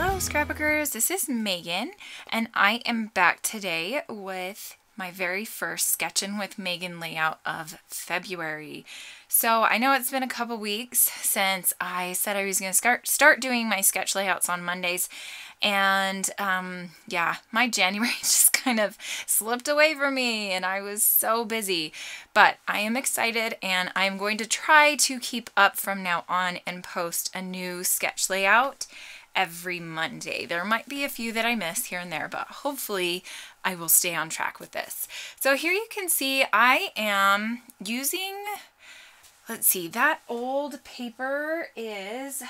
Hello scrapbookers, this is Megan and I am back today with my very first Sketchin with Megan layout of February. So I know it's been a couple weeks since I said I was going to start doing my sketch layouts on Mondays, and yeah, my January just kind of slipped away from me and I was so busy. But I am excited and I'm going to try to keep up from now on and post a new sketch layout every Monday. There might be a few that I miss here and there, but hopefully I will stay on track with this. So here you can see I am using, let's see, that old paper is,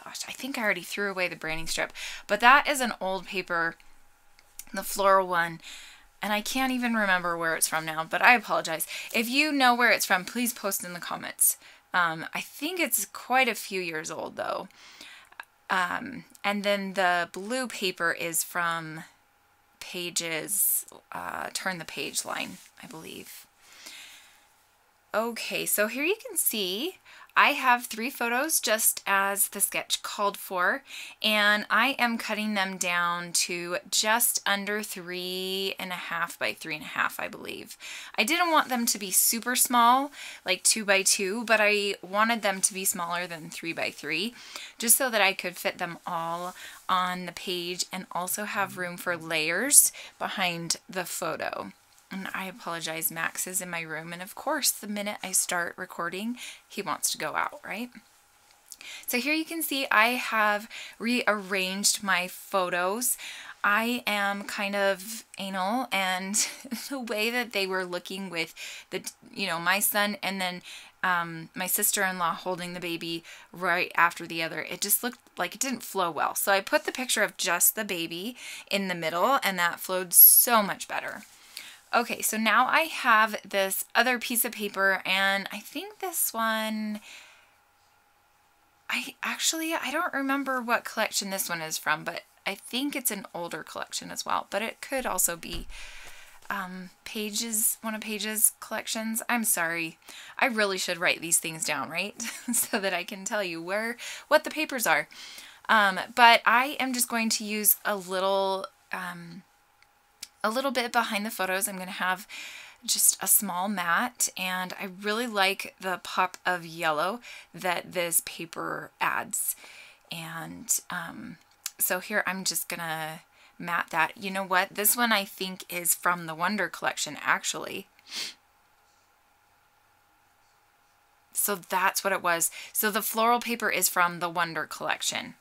gosh, I think I already threw away the branding strip, but that is an old paper, the floral one, and I can't even remember where it's from now, but I apologize. If you know where it's from, please post in the comments. I think it's quite a few years old though. And then the blue paper is from Pages, Turn the Page line, I believe. Okay, so here you can see I have 3 photos just as the sketch called for, and I am cutting them down to just under 3.5 by 3.5, I believe. I didn't want them to be super small, like 2 by 2, but I wanted them to be smaller than 3 by 3, just so that I could fit them all on the page and also have room for layers behind the photo. And I apologize, Max is in my room, and of course the minute I start recording he wants to go out, right? So here you can see I have rearranged my photos. I am kind of anal, and the way that they were looking with the, my son and then my sister-in-law holding the baby right after the other, it just looked like it didn't flow well. So I put the picture of just the baby in the middle and that flowed so much better. Okay, so now I have this other piece of paper, and I think this one, I don't remember what collection this one is from, but I think it's an older collection as well, but it could also be Pages, one of Pages' collections. I'm sorry. I really should write these things down, right? So that I can tell you what the papers are. But I am just going to use a little bit behind the photos. I'm going to have just a small mat, and I really like the pop of yellow that this paper adds. And so here I'm just going to mat that. You know what? This one I think is from the Wonder collection, actually. So that's what it was. So the floral paper is from the Wonder collection.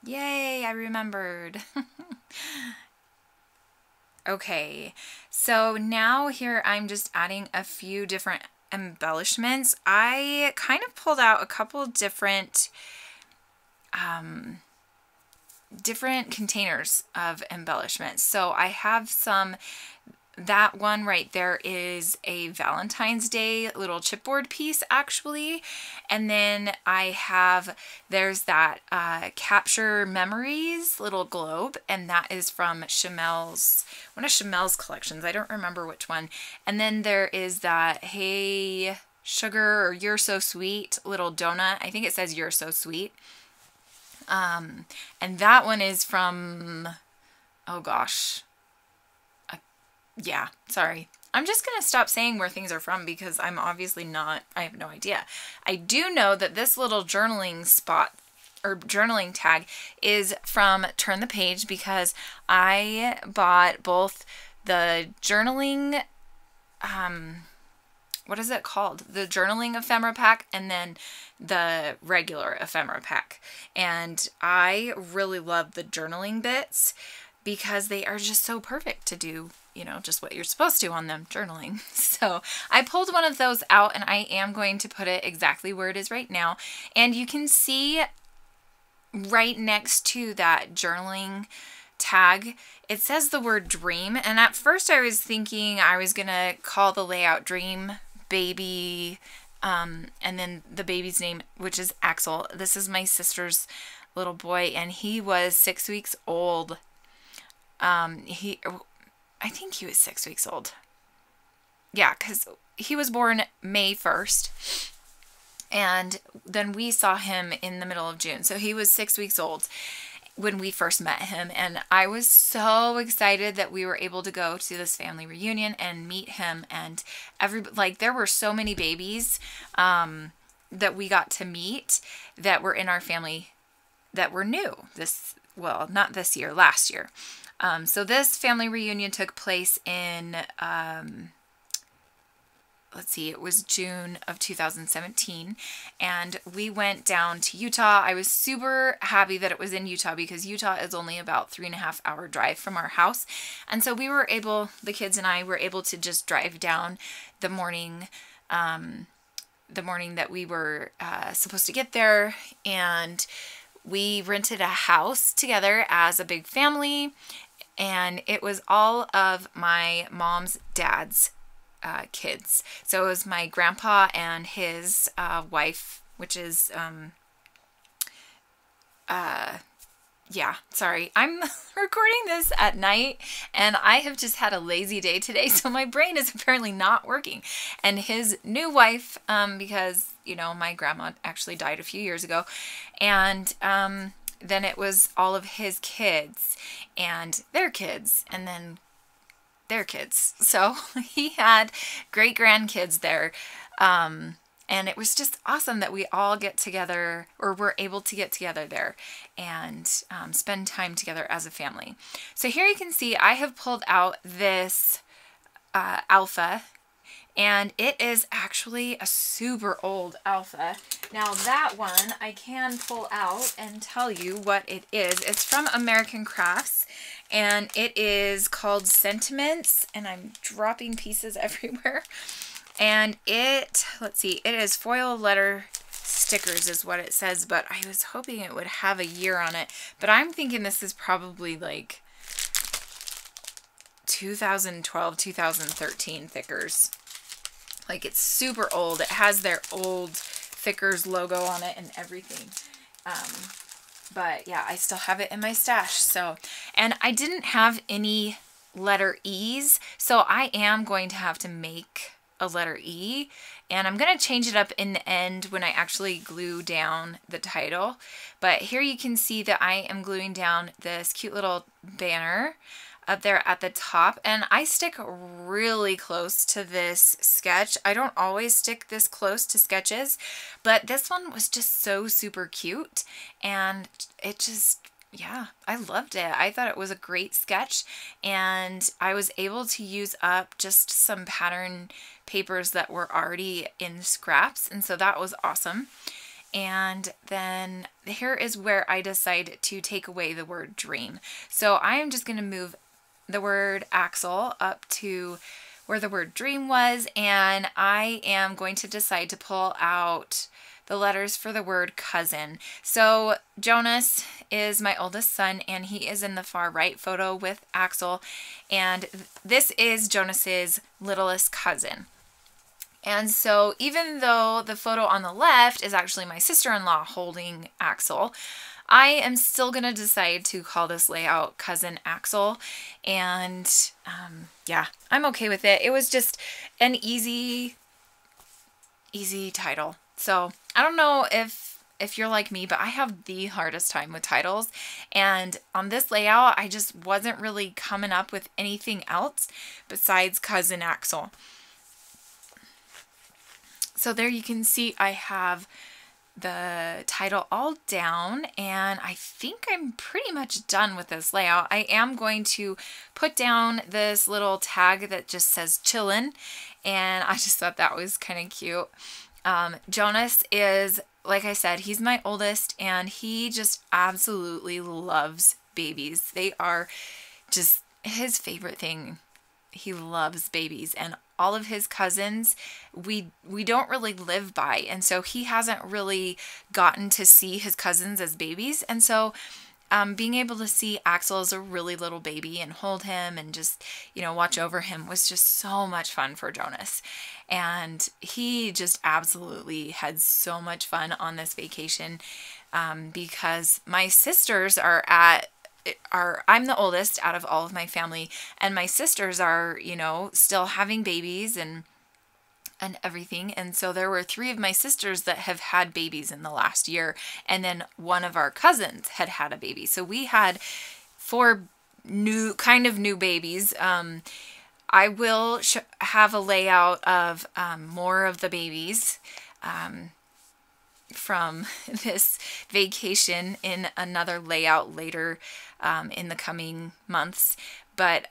Yay, I remembered. Okay, so now here I'm just adding a few different embellishments. I kind of pulled out a couple different containers of embellishments. So I have some, that one right there is a Valentine's Day little chipboard piece actually, and then there's that Capture Memories little globe, and that is from Chamel's, one of Chamel's collections. I don't remember which one. And then there is that Hey Sugar or You're So Sweet little donut. I think it says You're So Sweet. And that one is from, oh gosh, yeah, sorry. I'm just going to stop saying where things are from because I'm obviously not, I have no idea. I do know that this little journaling spot or journaling tag is from Turn the Page, because I bought both the journaling, what is it called? The journaling ephemera pack and then the regular ephemera pack. And I really love the journaling bits because they are just so perfect to do, just what you're supposed to on them, journaling. So I pulled one of those out, and I am going to put it exactly where it is right now. And you can see right next to that journaling tag, it says the word dream. And at first I was thinking I was going to call the layout Dream Baby, and then the baby's name, which is Axell. This is my sister's little boy, and he was 6 weeks old. I think he was 6 weeks old. Yeah, because he was born May 1st. And then we saw him in the middle of June. So he was 6 weeks old. when we first met him, and I was so excited that we were able to go to this family reunion and meet him. And there were so many babies that we got to meet that were in our family that were new not this year, last year. So this family reunion took place in it was June of 2017, and we went down to Utah. I was super happy that it was in Utah because Utah is only about 3.5 hour drive from our house. And so the kids and I were able to just drive down the morning that we were supposed to get there, and we rented a house together as a big family, and it was all of my mom's dad's kids. So it was my grandpa and his wife, which is sorry, I'm recording this at night, and I have just had a lazy day today, so my brain is apparently not working. And his new wife, because my grandma actually died a few years ago, and then it was all of his kids and their kids, and then their kids. So he had great grandkids there. And it was just awesome that we all get together, or were able to get together there and spend time together as a family. So here you can see I have pulled out this alpha, and it is actually a super old alpha. Now that one I can pull out and tell you what it is. It's from American Crafts, and it is called Sentiments, and I'm dropping pieces everywhere. And it is foil letter stickers is what it says, but I was hoping it would have a year on it. But I'm thinking this is probably like 2012, 2013 thickers. Like, it's super old. It has their old thickers logo on it and everything. But yeah, I still have it in my stash. So, and I didn't have any letter E's, so I am going to have to make a letter E, and I'm going to change it up in the end when I actually glue down the title. But here you can see that I am gluing down this cute little banner up there at the top, and I stick really close to this sketch. I don't always stick this close to sketches, but this one was just so super cute, and it just, yeah, I loved it. I thought it was a great sketch, and I was able to use up just some pattern papers that were already in scraps, and so that was awesome. And then here is where I decide to take away the word dream. So I am just going to move the word Axell up to where the word dream was, and I am going to decide to pull out the letters for the word cousin. So Jonas is my oldest son, and he is in the far right photo with Axell, and this is Jonas's littlest cousin. And so even though the photo on the left is actually my sister-in-law holding Axell, I am still going to decide to call this layout Cousin Axell. And yeah, I'm okay with it. It was just an easy title. So I don't know if you're like me, but I have the hardest time with titles. And on this layout, I just wasn't really coming up with anything else besides Cousin Axell. So there you can see I have the title all down, and I think I'm pretty much done with this layout. I am going to put down this little tag that just says chillin', and I just thought that was kind of cute. Jonas is, like I said, he's my oldest, and he just absolutely loves babies. They are just his favorite thing. He loves babies, and all of his cousins we don't really live by, and so he hasn't really gotten to see his cousins as babies. And so being able to see Axell as a really little baby and hold him and just, you know, watch over him was just so much fun for Jonas. And he just absolutely had so much fun on this vacation because my sisters I'm the oldest out of all of my family, and my sisters are, you know, still having babies, and and everything. And so there were 3 of my sisters that have had babies in the last year. And then one of our cousins had had a baby. So we had 4 kind of new babies. I will have a layout of more of the babies from this vacation in another layout later in the coming months. But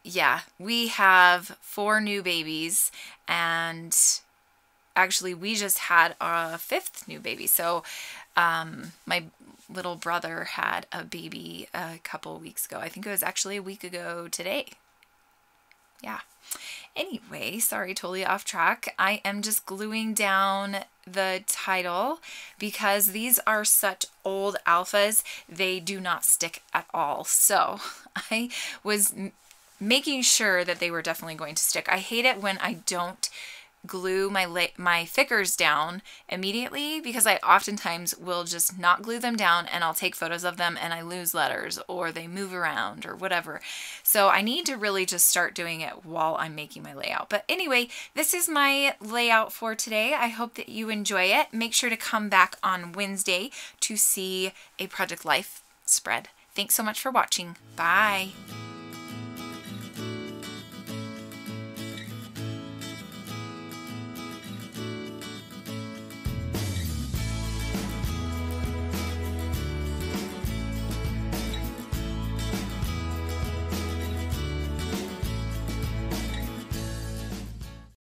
yeah, we have 4 new babies, and actually we just had a 5th new baby. So my little brother had a baby a couple weeks ago. I think it was actually a week ago today. Yeah. Anyway, sorry, totally off track. I am just gluing down the title because these are such old alphas. They do not stick at all. So I was making sure that they were definitely going to stick. I hate it when I don't glue my thickers down immediately, because I oftentimes will just not glue them down and I'll take photos of them and I lose letters or they move around or whatever. So I need to really just start doing it while I'm making my layout. But anyway, this is my layout for today. I hope that you enjoy it. Make sure to come back on Wednesday to see a Project Life spread. Thanks so much for watching. Bye.